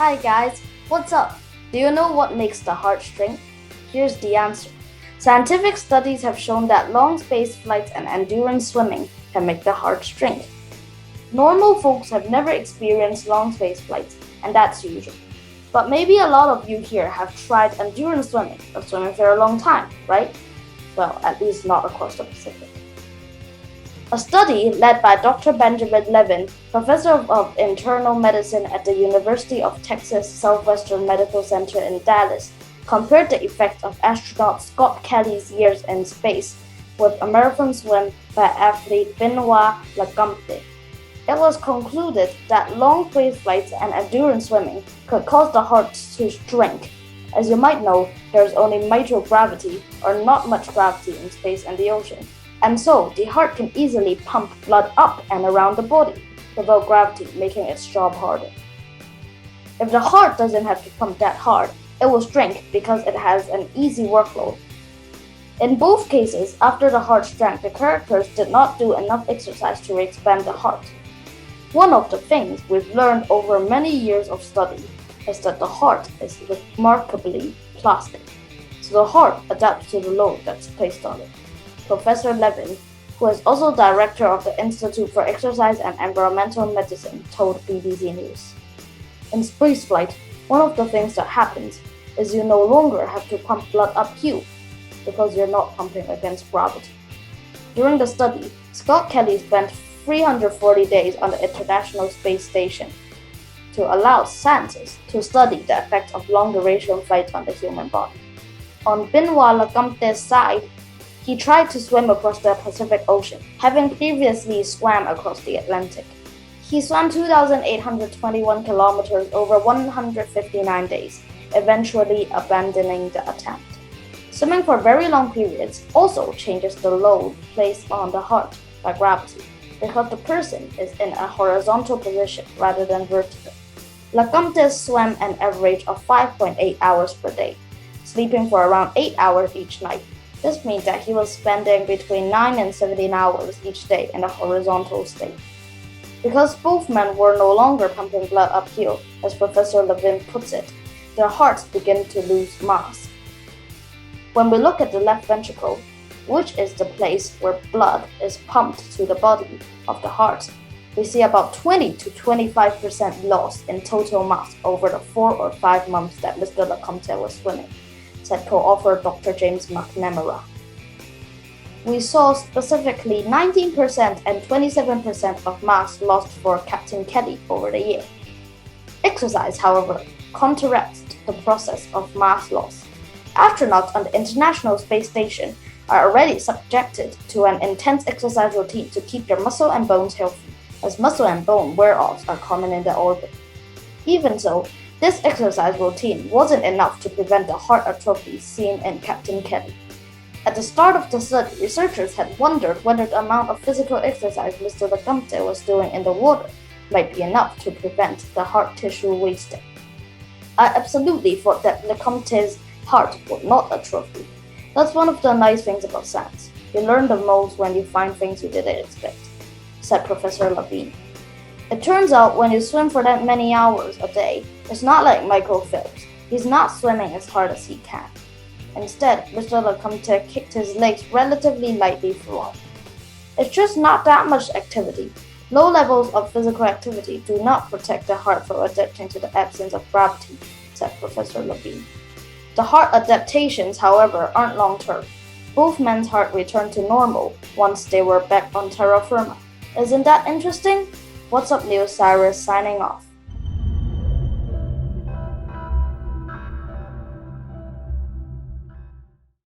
Hi guys, what's up? Do you know what makes the heart shrink? Here's the answer. Scientific studies have shown that long space flights and endurance swimming can make the heart shrink. Normal folks have never experienced long space flights, and that's usual. But maybe a lot of you here have tried endurance swimming or swimming for a long time, right? Well, at least not across the Pacific. A study led by Dr. Benjamin Levin, professor of internal medicine at the University of Texas Southwestern Medical Center in Dallas, compared the effect of astronaut Scott Kelly's years in space with a marathon swim by athlete Benoit Lecomte. It was concluded that long space flights and endurance swimming could cause the heart to shrink. As you might know, there is only microgravity, or not much gravity, in space and the ocean. And so, the heart can easily pump blood up and around the body, without gravity making its job harder. If the heart doesn't have to pump that hard, it will shrink because it has an easy workload. In both cases, after the heart shrank, the characters did not do enough exercise to expand the heart. One of the things we've learned over many years of study is that the heart is remarkably plastic, so the heart adapts to the load that's placed on it. Professor Levin, who is also director of the Institute for Exercise and Environmental Medicine, told BBC News. In spaceflight, one of the things that happens is you no longer have to pump blood uphill because you're not pumping against gravity. During the study, Scott Kelly spent 340 days on the International Space Station to allow scientists to study the effect of long-duration flight on the human body. On Benoit Lecomte's side, he tried to swim across the Pacific Ocean, having previously swam across the Atlantic. He swam 2,821 kilometers over 159 days, eventually abandoning the attempt. Swimming for very long periods also changes the load placed on the heart by gravity, because the person is in a horizontal position rather than vertical. Lecomte swam an average of 5.8 hours per day, sleeping for around 8 hours each night. This means that he was spending between 9 and 17 hours each day in a horizontal state. Because both men were no longer pumping blood uphill, as Professor Levin puts it, their hearts begin to lose mass. When we look at the left ventricle, which is the place where blood is pumped to the body of the heart, we see about 20 to 25% loss in total mass over the 4 or 5 months that Mr. Lecomte was swimming, said co-author Dr. James McNamara. We saw specifically 19% and 27% of mass lost for Captain Kelly over the year. Exercise, however, counteracts the process of mass loss. Astronauts on the International Space Station are already subjected to an intense exercise routine to keep their muscle and bones healthy, as muscle and bone wear-offs are common in the orbit. Even so, this exercise routine wasn't enough to prevent the heart atrophy seen in Captain Kelly. At the start of the study, researchers had wondered whether the amount of physical exercise Mr. Lecomte was doing in the water might be enough to prevent the heart tissue wasting. I absolutely thought that Lecomte's heart would not atrophy. That's one of the nice things about science. You learn the most when you find things you didn't expect, said Professor Levin. It turns out when you swim for that many hours a day, it's not like Michael Phelps. He's not swimming as hard as he can. Instead, Mr. Lecomte kicked his legs relatively lightly throughout. It's just not that much activity. Low levels of physical activity do not protect the heart from adapting to the absence of gravity, said Professor Levin. The heart adaptations, however, aren't long-term. Both men's heart returned to normal once they were back on terra firma. Isn't that interesting? What's Up News, Cyrus signing off.